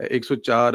104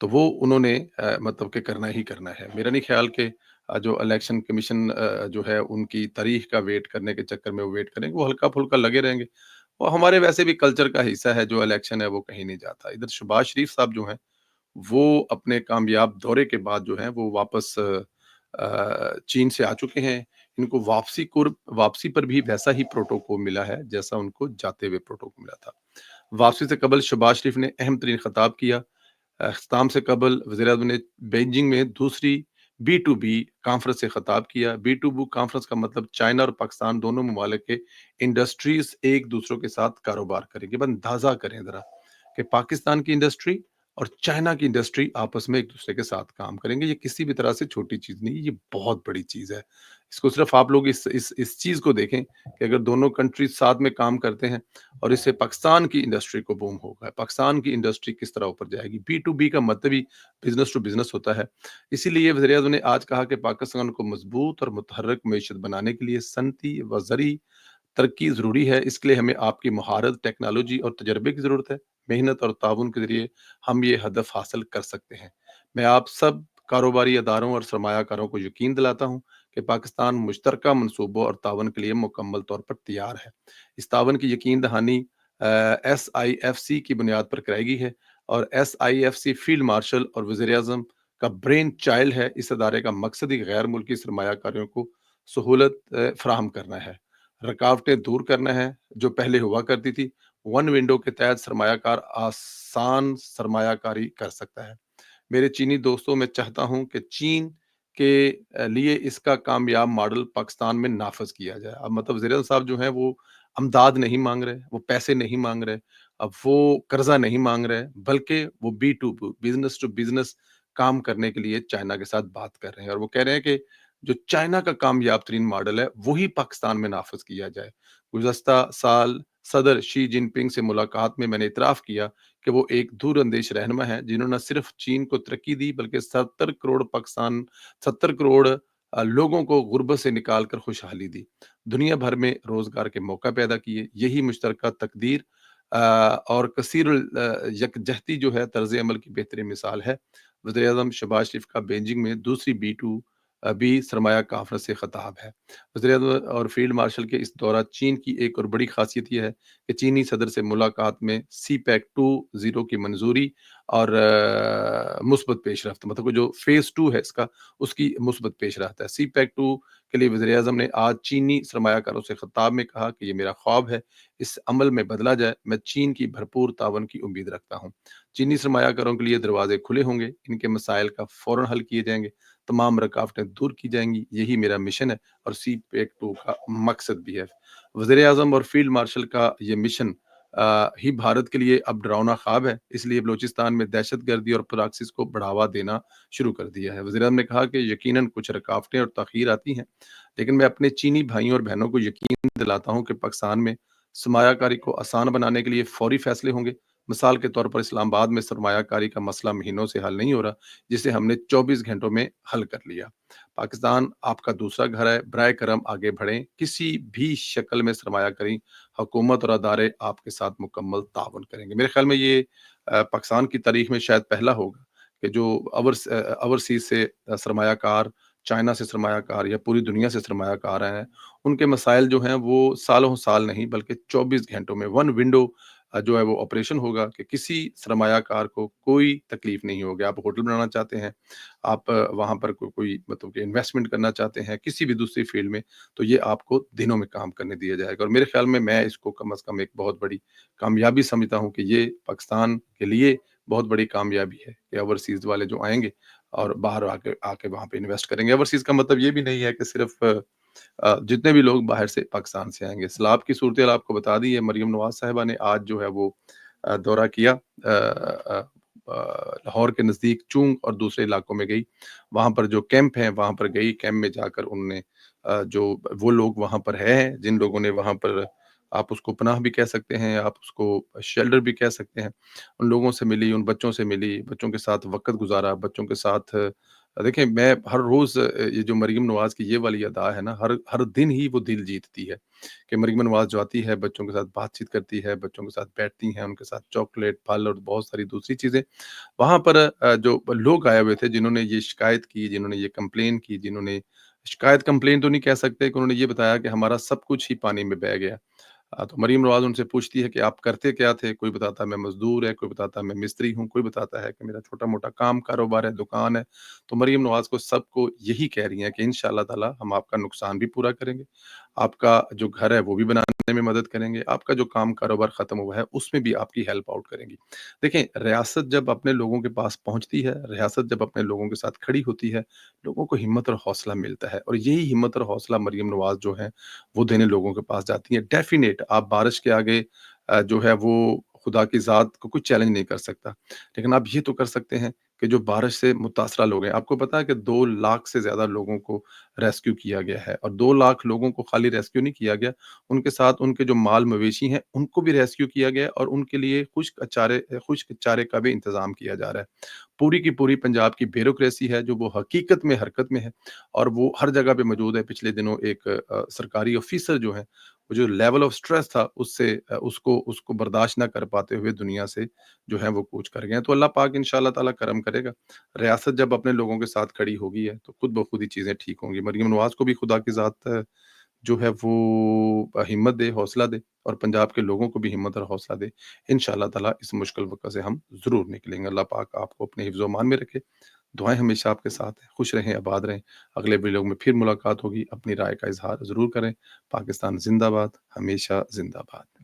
تو وہ انہوں نے مطلب کہ کرنا ہی کرنا ہے۔ میرا نہیں خیال کہ جو الیکشن کمیشن جو ہے ان کی تاریخ کا ویٹ کرنے کے چکر میں وہ ویٹ کریں گے، وہ ہلکا-پھلکا لگے رہیں گے۔ وہ ہمارے ویسے بھی کلچر کا حصہ ہے، جو الیکشن ہے وہ کہیں نہیں جاتا۔ ادھر شہباز شریف صاحب جو ہیں، وہ اپنے کامیاب دورے کے بعد جو ہیں وہ واپس چین سے آ چکے ہیں۔ ان کو واپسی پر بھی ویسا ہی پروٹوکول ملا ہے جیسا ان کو جاتے ہوئے پروٹوکول ملا تھا۔ واپسی سے قبل شہباز شریف نے اہم ترین خطاب کیا۔ اختتام سے قبل وزیراعظم نے بیجنگ میں دوسری بی ٹو بی کانفرنس سے خطاب کیا۔ بی ٹو بی کانفرنس کا مطلب چائنا اور پاکستان دونوں ممالک کے انڈسٹریز ایک دوسروں کے ساتھ کاروبار کریں گے۔ اب اندازہ کریں ذرا کہ پاکستان کی انڈسٹری اور چائنا کی انڈسٹری آپس میں ایک دوسرے کے ساتھ کام کریں گے۔ یہ کسی بھی طرح سے چھوٹی چیز نہیں، یہ بہت بڑی چیز ہے۔ اس کو صرف آپ لوگ اس چیز کو دیکھیں کہ اگر دونوں کنٹریز ساتھ میں کام کرتے ہیں اور اس سے پاکستان کی انڈسٹری کو بوم ہوگا، پاکستان کی انڈسٹری کس طرح اوپر جائے گی۔ بی ٹو بی کا مطلب ہی بزنس ٹو بزنس ہوتا ہے۔ اسی لیے وزیر اعظم نے آج کہا کہ پاکستان کو مضبوط اور متحرک معیشت بنانے کے لیے صنعتی و زرعی ترقی ضروری ہے۔ اس کے لیے ہمیں آپ کی مہارت، ٹیکنالوجی اور تجربے کی ضرورت ہے۔ محنت اور تعاون کے ذریعے ہم یہ ہدف حاصل کر سکتے ہیں۔ میں آپ سب کاروباری اداروں اور سرمایہ کاروں کو یقین دلاتا ہوں کہ پاکستان مشترکہ منصوبوں اور تعاون کے لیے مکمل طور پر تیار ہے۔ اس تعاون کی یقین دہانی ایس آئی ایف سی کی بنیاد پر کرائی گئی ہے، اور S I F C field marshal اور وزیر اعظم کا برین چائلڈ ہے۔ اس ادارے کا مقصد ہی غیر ملکی سرمایہ کاریوں کو سہولت فراہم کرنا ہے، رکاوٹیں دور کرنا ہے جو پہلے ہوا کرتی تھی۔ ون ونڈو کے تحت سرمایہ کار آسان سرمایہ کاری کر سکتا ہے۔ میرے چینی دوستوں، میں چاہتا ہوں کہ چین کے لیے اس کا کامیاب ماڈل پاکستان میں نافذ کیا جائے۔ اب مطلب وزیر اعظم صاحب جو ہیں وہ امداد نہیں مانگ رہے، وہ پیسے نہیں مانگ رہے، اب وہ قرضہ نہیں مانگ رہے، بلکہ وہ B to business to business کام کرنے کے لیے چائنا کے ساتھ بات کر رہے ہیں، اور وہ کہہ رہے ہیں کہ جو چائنا کا کامیاب ترین ماڈل ہے وہی پاکستان میں نافذ کیا جائے۔ گزشتہ سال صدر شی جن پنگ سے ملاقات میں نے اعتراف کیا کہ وہ ایک دور اندیش رہنما ہے جنہوں نے صرف چین کو ترقی دی بلکہ 70 کروڑ لوگوں کو غربت سے نکال کر خوشحالی دی، دنیا بھر میں روزگار کے موقع پیدا کیے۔ یہی مشترکہ تقدیر اور کثیر یکجہتی جو ہے طرز عمل کی بہترین مثال ہے۔ وزیر اعظم شہباز شریف کا بیجنگ میں دوسری بی ٹو بی سرمایہ کانفرنس سے خطاب ہے۔ وزیر اعظم اور فیلڈ مارشل کے اس دورہ چین کی ایک اور بڑی خاصیت یہ ہے کہ چینی صدر سے ملاقات میں سی پیک 2.0 کی منظوری اور مثبت پیش رفت، مطلب کہ جو فیز 2 ہے اس کی مثبت پیش رفت ہے۔ سی پیک 2 کے لیے وزیر اعظم نے آج چینی سرمایہ کاروں سے خطاب میں کہا کہ یہ میرا خواب ہے اس عمل میں بدلا جائے۔ میں چین کی بھرپور تعاون کی امید رکھتا ہوں۔ چینی سرمایہ کاروں کے لیے دروازے کھلے ہوں گے، ان کے مسائل کا فوراً حل کیے جائیں گے، تمام رکاوٹیں دور کی جائیں گی۔ یہی میرا مشن ہے اور سی پیک 2 کا مقصد بھی ہے۔ وزیر اعظم اور فیلڈ مارشل کا یہ مشن ہی بھارت کے لیے اب ڈراؤنا خواب ہے، اس لیے بلوچستان میں دہشت گردی اور پراکسس کو بڑھاوا دینا شروع کر دیا ہے۔ وزیر اعظم نے کہا کہ یقیناً کچھ رکاوٹیں اور تاخیر آتی ہیں، لیکن میں اپنے چینی بھائیوں اور بہنوں کو یقین دلاتا ہوں کہ پاکستان میں سرمایہ کاری کو آسان بنانے کے لیے فوری فیصلے ہوں گے۔ مثال کے طور پر اسلام آباد میں سرمایہ کاری کا مسئلہ مہینوں سے حل نہیں ہو رہا، جسے ہم نے 24 گھنٹوں میں حل کر لیا۔ پاکستان آپ کا دوسرا گھر ہے، برائے کرم آگے بڑھیں۔ کسی بھی شکل میں سرمایہ کاری، حکومت اور ادارے آپ کے ساتھ مکمل تعاون کریں گے۔ میرے خیال میں یہ پاکستان کی تاریخ میں شاید پہلا ہوگا کہ جو اوورسیز سے سرمایہ کار، چائنا سے سرمایہ کار یا پوری دنیا سے سرمایہ کار آئے ہیں، ان کے مسائل جو ہیں وہ سالوں سال نہیں بلکہ 24 گھنٹوں میں ون ونڈو جو ہے وہ آپریشن ہوگا کہ کسی سرمایہ کار کو کوئی تکلیف نہیں ہوگی۔ آپ ہوٹل بنانا چاہتے ہیں، آپ وہاں پر کوئی مطلب کہ انویسٹمنٹ کرنا چاہتے ہیں کسی بھی دوسری فیلڈ میں، تو یہ آپ کو دنوں میں کام کرنے دیا جائے گا۔ اور میرے خیال میں اس کو کم از کم ایک بہت بڑی کامیابی سمجھتا ہوں کہ یہ پاکستان کے لیے بہت بڑی کامیابی ہے کہ اوورسیز والے جو آئیں گے اور باہر آ کے وہاں پہ انویسٹ کریں گے۔ اوورسیز کا مطلب یہ بھی نہیں ہے کہ صرف جتنے بھی لوگ باہر سے پاکستان سے آئیں گے۔ سیلاب کی صورتحال آپ کو بتا دی ہے، مریم نواز صاحبہ نے آج جو ہے وہ دورہ کیا، لاہور کے نزدیک چونگ اور دوسرے علاقوں میں گئی، وہاں پر جو کیمپ ہیں وہاں پر گئی، کیمپ میں جا کر انہوں نے جو وہ لوگ وہاں پر ہیں جن لوگوں نے وہاں پر، آپ اس کو پناہ بھی کہہ سکتے ہیں، آپ اس کو شیلٹر بھی کہہ سکتے ہیں، ان لوگوں سے ملی، ان بچوں سے ملی، بچوں کے ساتھ وقت گزارا، بچوں کے ساتھ دیکھیں میں ہر روز یہ جو مریم نواز کی یہ والی ادا ہے نا، ہر ہر دن ہی وہ دل جیتتی ہے، کہ مریم نواز جو آتی ہے، بچوں کے ساتھ بات چیت کرتی ہے، بچوں کے ساتھ بیٹھتی ہیں، ان کے ساتھ چاکلیٹ، پھل اور بہت ساری دوسری چیزیں وہاں پر جو لوگ آئے ہوئے تھے جنہوں نے یہ شکایت کی، جنہوں نے یہ کمپلین کی، جنہوں نے شکایت کمپلین تو نہیں کہہ سکتے کہ انہوں نے یہ بتایا کہ ہمارا سب کچھ ہی پانی میں بہہ گیا۔ تو مریم نواز ان سے پوچھتی ہے کہ آپ کرتے کیا تھے؟ کوئی بتاتا ہے میں مزدور ہے، کوئی بتاتا ہے میں مستری ہوں، کوئی بتاتا ہے کہ میرا چھوٹا-موٹا کام کاروبار ہے، دکان ہے۔ تو مریم نواز کو سب کو یہی کہہ رہی ہیں کہ انشاءاللہ تعالی ہم آپ کا نقصان بھی پورا کریں گے، آپ کا جو گھر ہے وہ بھی بنانے میں مدد کریں گے، آپ کا جو کام کاروبار ختم ہوا ہے اس میں بھی آپ کی ہیلپ آؤٹ کریں گی۔ دیکھیں ریاست جب اپنے لوگوں کے پاس پہنچتی ہے، ریاست جب اپنے لوگوں کے ساتھ کھڑی ہوتی ہے، لوگوں کو ہمت اور حوصلہ ملتا ہے، اور یہی ہمت اور حوصلہ مریم نواز جو ہیں وہ دینے لوگوں کے پاس جاتی ہیں۔ ڈیفینیٹ آپ بارش کے آگے جو ہے وہ خدا کی ذات کو کوئی چیلنج نہیں کر سکتا، لیکن آپ یہ تو کر سکتے ہیں کہ جو بارش سے متاثرہ لوگ ہیں، آپ کو پتہ ہے کہ 2 لاکھ سے زیادہ لوگوں کو ریسکیو کیا گیا ہے، اور 2 لاکھ لوگوں کو خالی ریسکیو نہیں کیا گیا، ان کے ساتھ ان کے جو مال مویشی ہیں ان کو بھی ریسکیو کیا گیا ہے، اور ان کے لیے خشک چارے کا بھی انتظام کیا جا رہا ہے۔ پوری کی پوری پنجاب کی بیوروکریسی ہے جو وہ حقیقت میں حرکت میں ہے، اور وہ ہر جگہ پہ موجود ہے۔ پچھلے دنوں ایک سرکاری آفیسر جو ہیں، وہ جو لیول آف سٹریس تھا اس سے اس کو برداشت نہ کر پاتے ہوئے دنیا سے جو ہے وہ کوچ کر گئے ہیں۔ تو اللہ پاک انشاءاللہ تعالی کرم کرے گا۔ ریاست جب اپنے لوگوں کے ساتھ کھڑی ہوگی ہے تو خود بخود ہی چیزیں ٹھیک ہوں گی۔ مریم نواز کو بھی خدا کی ذات جو ہے وہ ہمت دے، حوصلہ دے، اور پنجاب کے لوگوں کو بھی ہمت اور حوصلہ دے۔ انشاءاللہ تعالی اس مشکل وقت سے ہم ضرور نکلیں گے۔ اللہ پاک آپ کو اپنے حفظ و امان میں رکھے۔ دعائیں ہمیشہ آپ کے ساتھ ہیں۔ خوش رہیں، آباد رہیں۔ اگلے ویڈیو میں پھر ملاقات ہوگی۔ اپنی رائے کا اظہار ضرور کریں۔ پاکستان زندہ باد، ہمیشہ زندہ باد۔